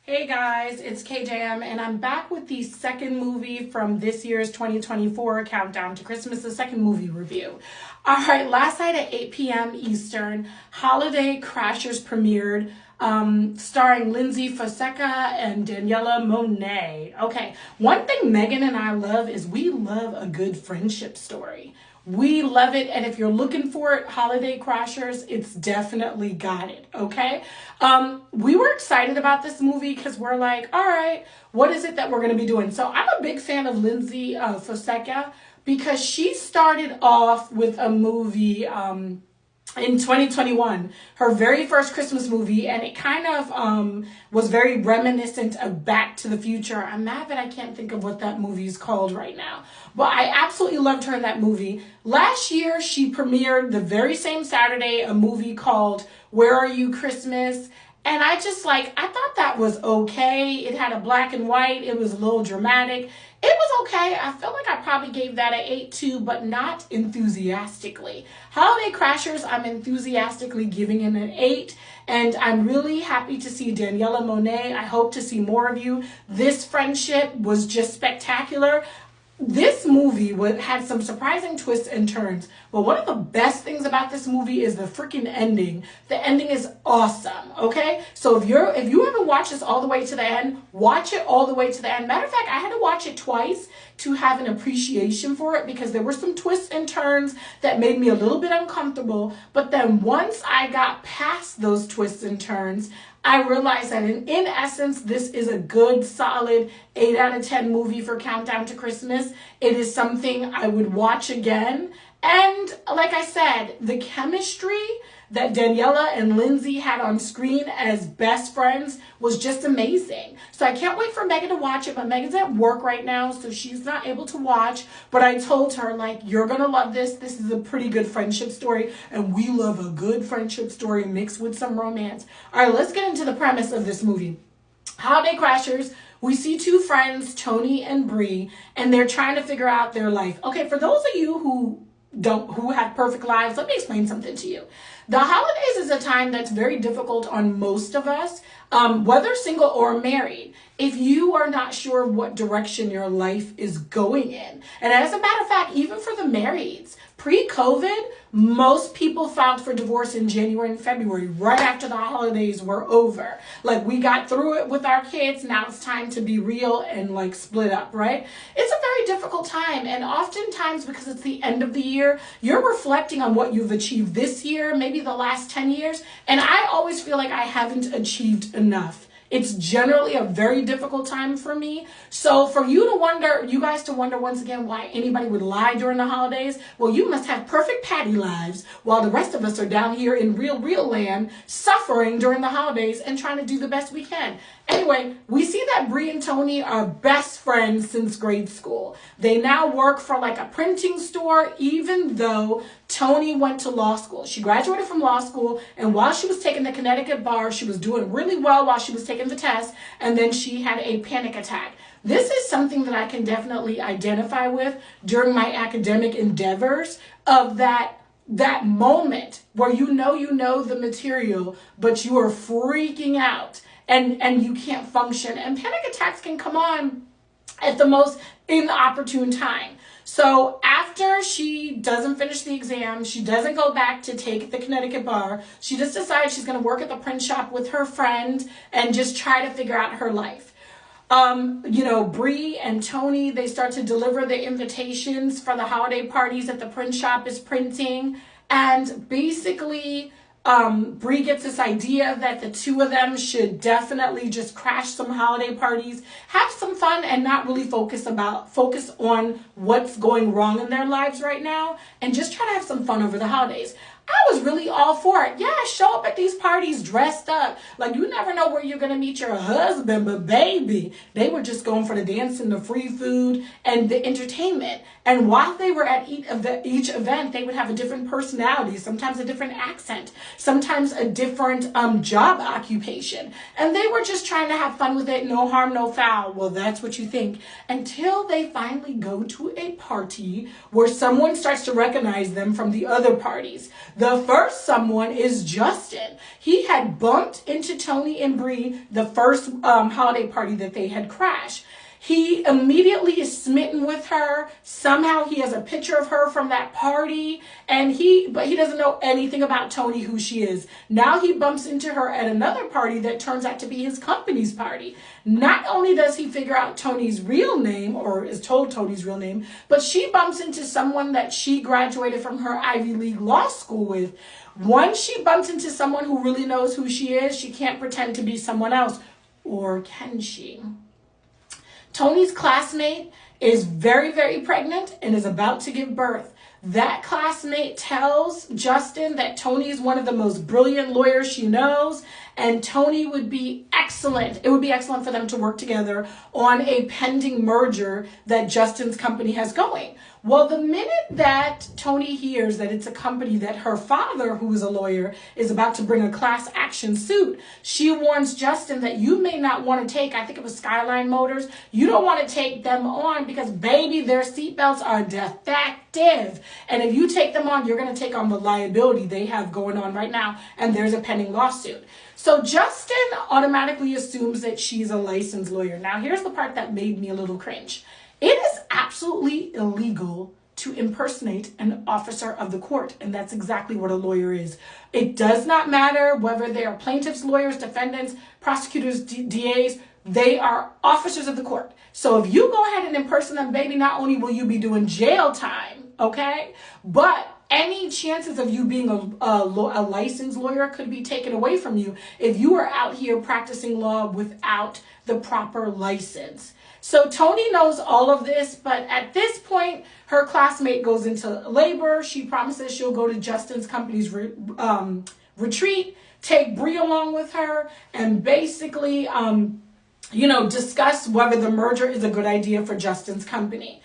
Hey guys, it's KJM, and I'm back with the second movie from this year's 2024 Countdown to Christmas, the second movie review. All right, last night at 8 p.m. Eastern, Holiday Crashers premiered, starring Lindsay Fonseca and Daniela Monet. Okay, one thing Megan and I love is we love a good friendship story. We love it, and if you're looking for it, Holiday Crashers, it's definitely got it, okay? We were excited about this movie because we're like, all right, what is it that we're going to be doing? So I'm a big fan of Lindsay Fonseca because she started off with a movie in 2021, her very first Christmas movie, and it kind of was very reminiscent of Back to the Future. I'm mad that I can't think of what that movie is called right now, but I absolutely loved her in that movie. Last year, she premiered the very same Saturday a movie called Where Are You Christmas? And I thought that was okay. It had a black and white. It was a little dramatic. It was okay. I feel like I probably gave that an 8 too, but not enthusiastically. Holiday Crashers, I'm enthusiastically giving it an 8. And I'm really happy to see Daniela Monet. I hope to see more of you. This friendship was just spectacular. This movie had some surprising twists and turns, but one of the best things about this movie is the freaking ending. The ending is awesome, okay? So if you haven't watched this all the way to the end, watch it all the way to the end. Matter of fact, I had to watch it twice to have an appreciation for it because there were some twists and turns that made me a little bit uncomfortable, but then once I got past those twists and turns, I realized that in essence, this is a good, solid 8 out of 10 movie for Countdown to Christmas. It is something I would watch again. And like I said, the chemistry that Daniela and Lindsay had on screen as best friends was just amazing. So I can't wait for Megan to watch it, but Megan's at work right now, so she's not able to watch. But I told her, like, you're going to love this. This is a pretty good friendship story, and we love a good friendship story mixed with some romance. All right, let's get into the premise of this movie. Holiday Crashers, we see two friends, Tony and Bree, and they're trying to figure out their life. Okay, for those of you who have perfect lives, let me explain something to you. The holidays is a time that's very difficult on most of us, whether single or married, if you are not sure what direction your life is going in. And as a matter of fact, even for the marrieds, pre-COVID, most people filed for divorce in January and February, right after the holidays were over. Like, we got through it with our kids. Now it's time to be real and like split up, right? It's a very difficult time. And oftentimes, because it's the end of the year, you're reflecting on what you've achieved this year, maybe the last 10 years. And I always feel like I haven't achieved enough. It's generally a very difficult time for me. So for you guys to wonder once again why anybody would lie during the holidays, well, you must have perfect patty lives while the rest of us are down here in real land suffering during the holidays and trying to do the best we can. Anyway, we see that Bree and Tony are best friends since grade school. They now work for like a printing store, even though Tony went to law school. She graduated from law school, and while she was taking the Connecticut bar, she was doing really well while she was taking the test, and then she had a panic attack. This is something that I can definitely identify with during my academic endeavors, of that moment where you know the material, but you are freaking out and you can't function. And panic attacks can come on at the most inopportune time. So after she doesn't finish the exam, she doesn't go back to take the Connecticut bar. She just decides she's going to work at the print shop with her friend and just try to figure out her life. Bree and Tony, they start to deliver the invitations for the holiday parties that the print shop is printing. And basically, Bree gets this idea that the two of them should definitely just crash some holiday parties, have some fun, and not really focus on what's going wrong in their lives right now, and just try to have some fun over the holidays. I was really all for it. Yeah, show up at these parties dressed up. Like, you never know where you're going to meet your husband, but baby, they were just going for the dancing, the free food, and the entertainment. And while they were at each event, they would have a different personality, sometimes a different accent, sometimes a different job occupation. And they were just trying to have fun with it, no harm, no foul. Well, that's what you think. Until they finally go to a party where someone starts to recognize them from the other parties. The first someone is Justin. He had bumped into Tony and Bree the first holiday party that they had crashed. He immediately is smitten with her. Somehow he has a picture of her from that party, but he doesn't know anything about Tony, who she is. Now he bumps into her at another party that turns out to be his company's party. Not only does he figure out Tony's real name, or is told Tony's real name, but she bumps into someone that she graduated from her Ivy League law school with. Once she bumps into someone who really knows who she is, she can't pretend to be someone else. Or can she? Tony's classmate is very, very pregnant and is about to give birth. That classmate tells Justin that Tony is one of the most brilliant lawyers she knows, and Tony would be excellent. It would be excellent for them to work together on a pending merger that Justin's company has going. Well, the minute that Tony hears that it's a company that her father, who is a lawyer, is about to bring a class action suit, she warns Justin that you may not want to take, I think it was Skyline Motors, you don't want to take them on because, baby, their seatbelts are defective. And if you take them on, you're going to take on the liability they have going on right now, and there's a pending lawsuit. So Justin automatically assumes that she's a licensed lawyer. Now, here's the part that made me a little cringe. It is absolutely illegal to impersonate an officer of the court, and that's exactly what a lawyer is. It does not matter whether they are plaintiffs, lawyers, defendants, prosecutors, DAs, they are officers of the court. So if you go ahead and impersonate them, baby, not only will you be doing jail time, okay, but any chances of you being a licensed lawyer could be taken away from you if you are out here practicing law without the proper license. So Tony knows all of this, but at this point, her classmate goes into labor. She promises she'll go to Justin's company's retreat, take Bree along with her, and basically, discuss whether the merger is a good idea for Justin's company.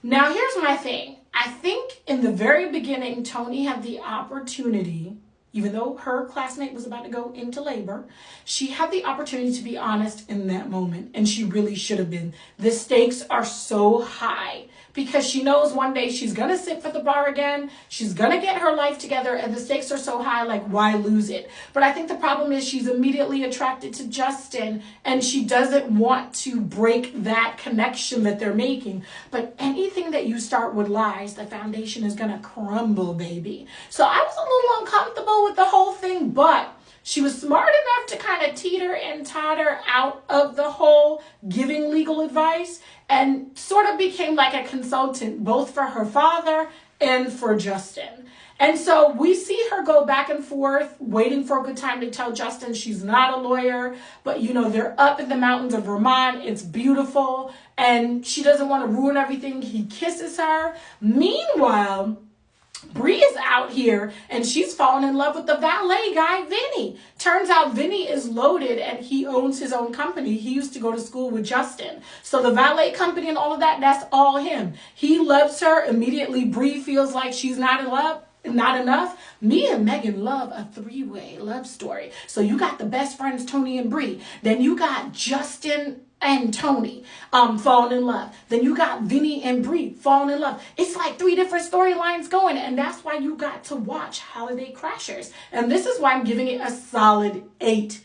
Now, here's my thing. I think in the very beginning, Tony had the opportunity, even though her classmate was about to go into labor, she had the opportunity to be honest in that moment, and she really should have been. The stakes are so high because she knows one day she's going to sit for the bar again, she's going to get her life together, and the stakes are so high, like, why lose it? But I think the problem is she's immediately attracted to Justin, and she doesn't want to break that connection that they're making. But anything that you start with lies, the foundation is going to crumble, baby. So I was a little uncomfortable with the whole thing, but she was smart enough to kind of teeter and totter out of the whole giving legal advice and sort of became like a consultant, both for her father and for Justin. And so we see her go back and forth, waiting for a good time to tell Justin she's not a lawyer, but they're up in the mountains of Vermont. It's beautiful, and she doesn't want to ruin everything. He kisses her. Meanwhile, Bree is out here and she's fallen in love with the valet guy, Vinny. Turns out Vinny is loaded and he owns his own company. He used to go to school with Justin. So the valet company and all of that, that's all him. He loves her. Immediately, Bree feels like she's not in love. Not enough. Me and Megan love a three-way love story. So you got the best friends, Tony and Bree. Then you got Justin and Tony falling in love. Then you got Vinny and Bree falling in love. It's like 3 different storylines going, and that's why you got to watch Holiday Crashers. And this is why I'm giving it a solid 8.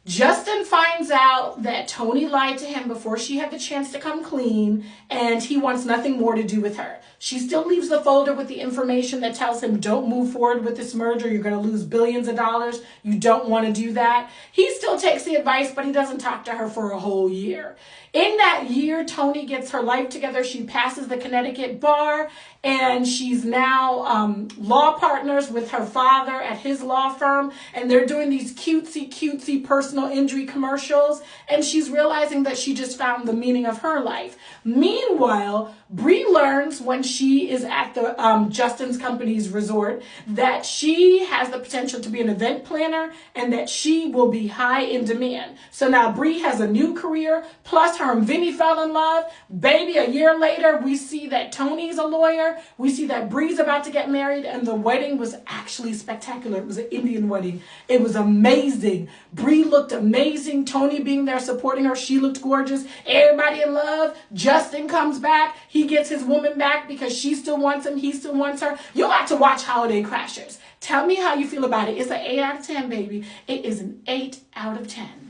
Justin finds out that Tony lied to him before she had the chance to come clean, and he wants nothing more to do with her. She still leaves the folder with the information that tells him, don't move forward with this merger. You're going to lose billions of dollars. You don't want to do that. He still takes the advice, but he doesn't talk to her for a whole year. In that year, Tony gets her life together. She passes the Connecticut bar, and she's now law partners with her father at his law firm, and they're doing these cutesy personal injury commercials, and she's realizing that she just found the meaning of her life. Meanwhile, Bree learns when she is at the Justin's company's resort that she has the potential to be an event planner and that she will be high in demand. So now Bree has a new career, plus her and Vinny fell in love. Baby, a year later, we see that Tony's a lawyer. We see that Bree's about to get married, and the wedding was actually spectacular. It was an Indian wedding. It was amazing. Bree looked looked amazing. Tony being there supporting her. She looked gorgeous. Everybody in love. Justin comes back. He gets his woman back because she still wants him. He still wants her. You got to watch Holiday Crashers. Tell me how you feel about it. It's an 8 out of 10, baby. It is an 8 out of 10.